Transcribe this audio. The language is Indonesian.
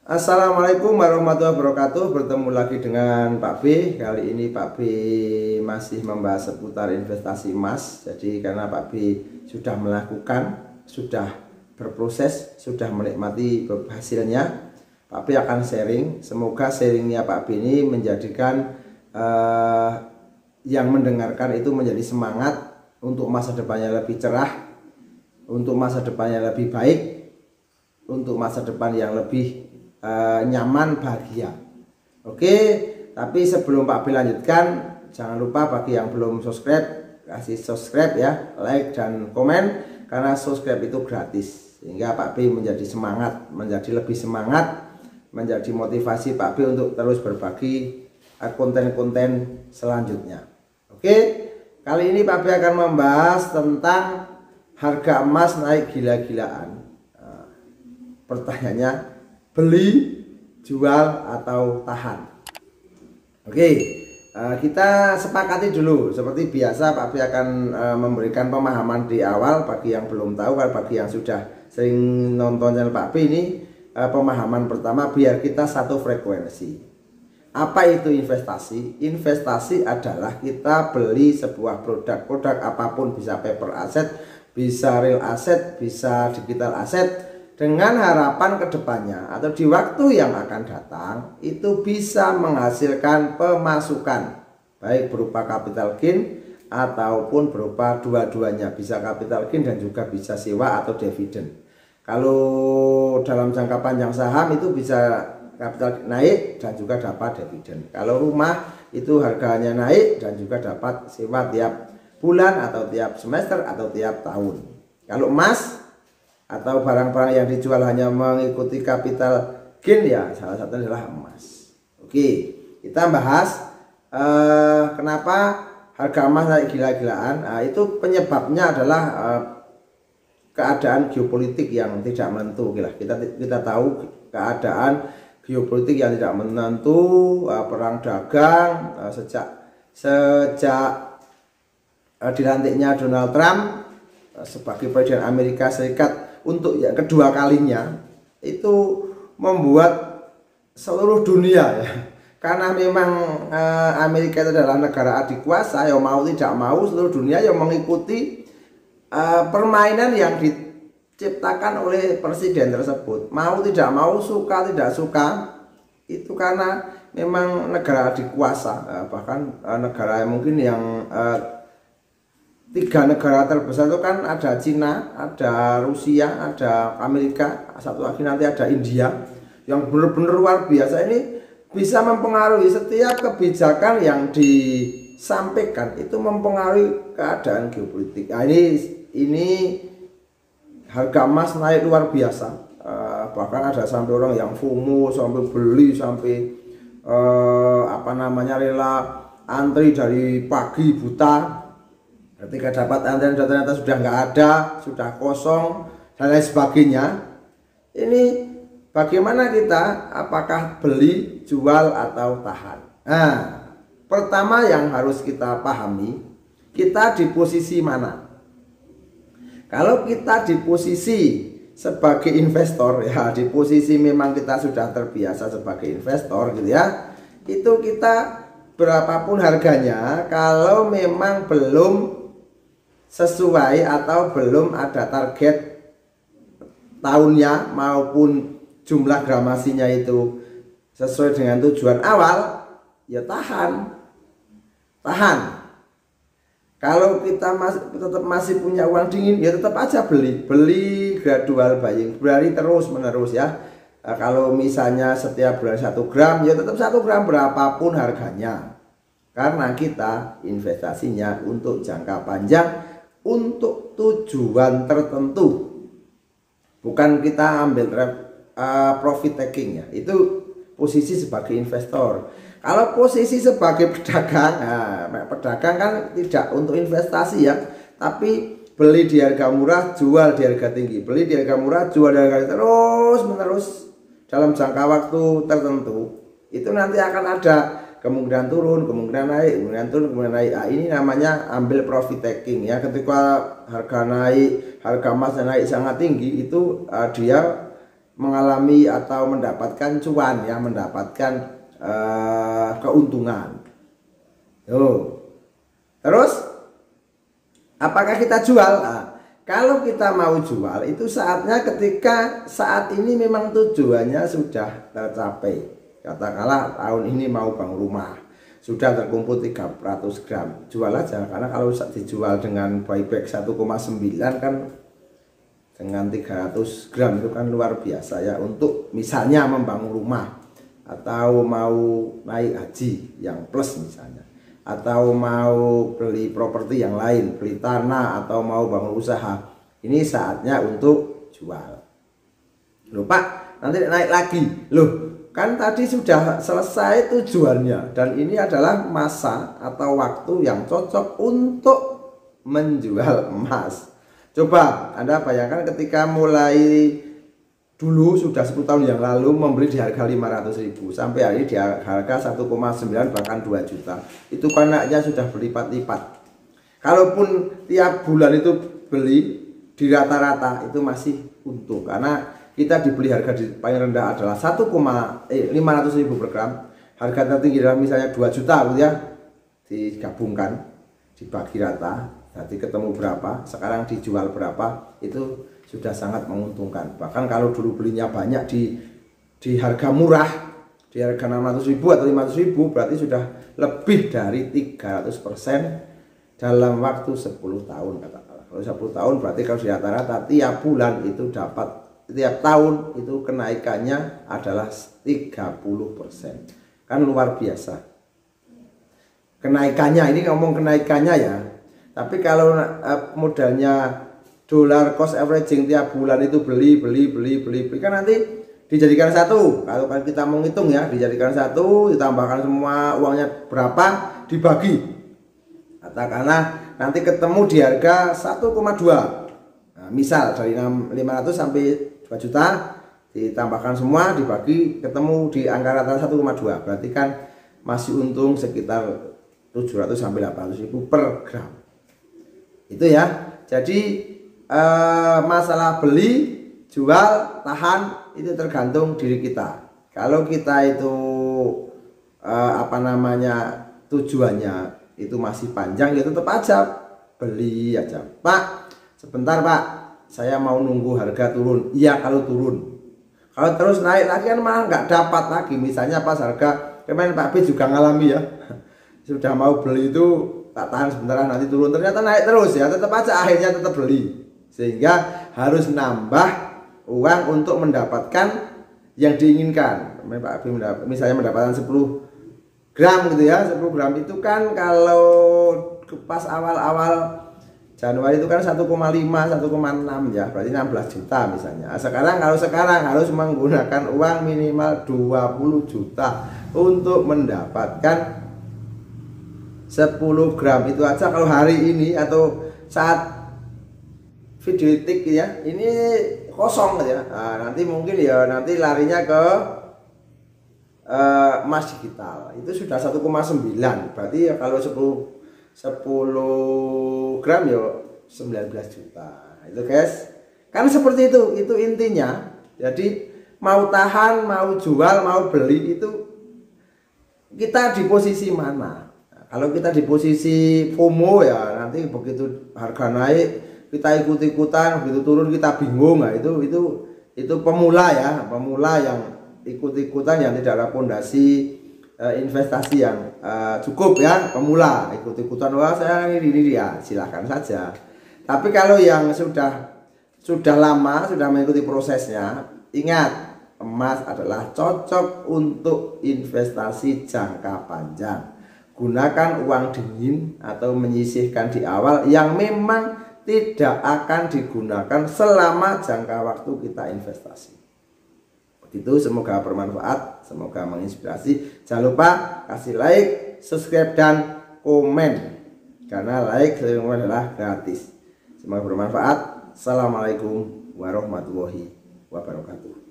Assalamualaikum warahmatullahi wabarakatuh. Bertemu lagi dengan Pak B. Kali ini Pak B masih membahas seputar investasi emas. Jadi karena Pak B sudah melakukan, sudah berproses, sudah menikmati hasilnya, Pak B akan sharing. Semoga sharingnya Pak B ini menjadikan yang mendengarkan itu menjadi semangat untuk masa depannya lebih cerah, untuk masa depannya lebih baik, untuk masa depan yang lebih nyaman, bahagia. Oke, tapi sebelum Pak B lanjutkan, jangan lupa bagi yang belum subscribe, kasih subscribe ya, like dan komen, karena subscribe itu gratis, sehingga Pak B menjadi semangat, menjadi lebih semangat, menjadi motivasi Pak B untuk terus berbagi konten-konten selanjutnya. Oke, kali ini Pak B akan membahas tentang harga emas naik gila-gilaan. Pertanyaannya, beli, jual, atau tahan? Oke, kita sepakati dulu. Seperti biasa Pak B akan memberikan pemahaman di awal bagi yang belum tahu. Bagi yang sudah sering nonton channel Pak B ini, pemahaman pertama biar kita satu frekuensi. Apa itu investasi? Investasi adalah kita beli sebuah produk apapun, bisa paper asset, bisa real asset, bisa digital asset, dengan harapan kedepannya atau di waktu yang akan datang itu bisa menghasilkan pemasukan, baik berupa capital gain ataupun berupa dua-duanya, bisa capital gain dan juga bisa sewa atau dividen. Kalau dalam jangka panjang saham itu bisa capital naik dan juga dapat dividen. Kalau rumah itu harganya naik dan juga dapat sewa tiap bulan atau tiap semester atau tiap tahun. Kalau emas atau barang-barang yang dijual hanya mengikuti capital gain, ya salah satunya adalah emas. Oke, kita bahas kenapa harga emas naik gila-gilaan. Itu penyebabnya adalah keadaan geopolitik yang tidak menentu. Kita tahu keadaan geopolitik yang tidak menentu, perang dagang sejak dilantiknya Donald Trump sebagai Presiden Amerika Serikat untuk yang kedua kalinya, itu membuat seluruh dunia ya, karena memang Amerika itu adalah negara adik kuasa, yang mau tidak mau seluruh dunia yang mengikuti permainan yang diciptakan oleh presiden tersebut. Mau tidak mau, suka tidak suka, itu karena memang negara adik kuasa. Bahkan negara mungkin yang tiga negara terbesar itu kan ada Cina, ada Rusia, ada Amerika, satu lagi nanti ada India, yang benar-benar luar biasa. Ini bisa mempengaruhi setiap kebijakan yang disampaikan, itu mempengaruhi keadaan geopolitik. Nah, ini harga emas naik luar biasa. Bahkan ada sampai orang yang FOMO, sampai beli, sampai rela antri dari pagi buta. Ketika dapat antrian ternyata sudah nggak ada, sudah kosong dan lain sebagainya. Ini bagaimana kita, apakah beli, jual, atau tahan? Nah, pertama yang harus kita pahami, kita di posisi mana? Kalau kita di posisi sebagai investor, ya di posisi memang kita sudah terbiasa sebagai investor gitu ya, itu kita berapapun harganya, kalau memang belum sesuai atau belum ada target tahunnya maupun jumlah gramasinya itu sesuai dengan tujuan awal, ya tahan. Kalau kita tetap masih punya uang dingin, ya tetap aja beli gradual buying, berarti terus menerus ya. Kalau misalnya setiap bulan 1 gram, ya tetap 1 gram berapapun harganya, karena kita investasinya untuk jangka panjang, untuk tujuan tertentu, bukan kita ambil profit taking ya. Itu posisi sebagai investor. Kalau posisi sebagai pedagang, pedagang kan tidak untuk investasi ya, tapi beli di harga murah, jual di harga tinggi, beli di harga murah, jual di harga tinggi, terus menerus dalam jangka waktu tertentu. Itu nanti akan ada kemungkinan turun, kemungkinan naik, kemungkinan turun, kemungkinan naik. Nah, ini namanya ambil profit taking ya. Ketika harga naik, harga emasnya naik sangat tinggi, itu dia mengalami atau mendapatkan cuan ya, mendapatkan keuntungan. Terus apakah kita jual? Nah, kalau kita mau jual itu saatnya ketika saat ini memang tujuannya sudah tercapai. Katakanlah tahun ini mau bangun rumah, sudah terkumpul 300 gram, jual aja. Karena kalau dijual dengan buyback 1,9 kan, dengan 300 gram itu kan luar biasa ya, untuk misalnya membangun rumah, atau mau naik haji yang plus misalnya, atau mau beli properti yang lain, beli tanah, atau mau bangun usaha. Ini saatnya untuk jual. Loh Pak, nanti naik lagi. Loh, kan tadi sudah selesai tujuannya, dan ini adalah masa atau waktu yang cocok untuk menjual emas. Coba Anda bayangkan ketika mulai dulu sudah 10 tahun yang lalu membeli di harga 500.000 sampai hari ini di harga 1,9 bahkan 2 juta. Itu kanaknya sudah berlipat-lipat. Kalaupun tiap bulan itu beli di rata-rata itu masih untung, karena kita dibeli harga di paling rendah adalah 500.000 per gram. Harga tertinggi adalah misalnya 2 juta gitu ya. Digabungkan, dibagi rata, nanti ketemu berapa, sekarang dijual berapa, itu sudah sangat menguntungkan. Bahkan kalau dulu belinya banyak di harga murah, di harga 600.000 atau 500.000, berarti sudah lebih dari 300% dalam waktu 10 tahun katakanlah. Kalau 10 tahun berarti kalau di rata-rata tiap bulan itu dapat, tiap tahun itu kenaikannya adalah 30%. Kan luar biasa kenaikannya. Ini ngomong kenaikannya ya. Tapi kalau modalnya dolar cost averaging tiap bulan itu beli kan nanti dijadikan satu. Kalau kita mau ngitung ya, dijadikan satu, ditambahkan semua uangnya berapa, dibagi. Katakanlah nanti ketemu di harga 1,2. Nah, misal dari 500 sampai 2 juta ditambahkan semua, dibagi, ketemu di angka rata 1,2. Berarti kan masih untung sekitar 700 sampai 800.000 per gram. Itu ya. Jadi masalah beli, jual, tahan itu tergantung diri kita. Kalau kita itu tujuannya itu masih panjang, ya tetap aja beli aja. Pak, sebentar Pak, saya mau nunggu harga turun. Iya kalau turun. Kalau terus naik lagi kan malah nggak dapat lagi. Misalnya pas harga kemarin Pak B juga ngalami ya, sudah mau beli itu tak tahan sebentar nanti turun, ternyata naik terus ya, tetap aja akhirnya tetap beli, sehingga harus nambah uang untuk mendapatkan yang diinginkan. Pak B misalnya mendapatkan 10 gram gitu ya, 10 gram itu kan kalau pas awal-awal Januari itu kan 1,5 1,6 ya, berarti 16 juta misalnya. Kalau sekarang harus menggunakan uang minimal 20 juta untuk mendapatkan 10 gram itu aja. Kalau hari ini atau saat video tik ya, ini kosong ya. Nah, nanti mungkin ya nanti larinya ke emas digital. Itu sudah 1,9. Berarti ya kalau 10 gram ya 19 juta. Itu guys. Kan seperti itu intinya. Jadi mau tahan, mau jual, mau beli itu kita di posisi mana? Kalau kita di posisi FOMO ya nanti begitu harga naik kita ikut-ikutan, begitu turun kita bingung. Nah, itu pemula ya, pemula yang ikut-ikutan yang tidak ada pondasi investasi yang cukup ya, pemula ikut-ikutan, wah saya ini ya silahkan saja. Tapi kalau yang sudah lama, sudah mengikuti prosesnya, ingat emas adalah cocok untuk investasi jangka panjang. Gunakan uang dingin atau menyisihkan di awal yang memang tidak akan digunakan selama jangka waktu kita investasi. Itu semoga bermanfaat, semoga menginspirasi. Jangan lupa kasih like, subscribe, dan komen, karena like adalah gratis. Semoga bermanfaat. Assalamualaikum warahmatullahi wabarakatuh.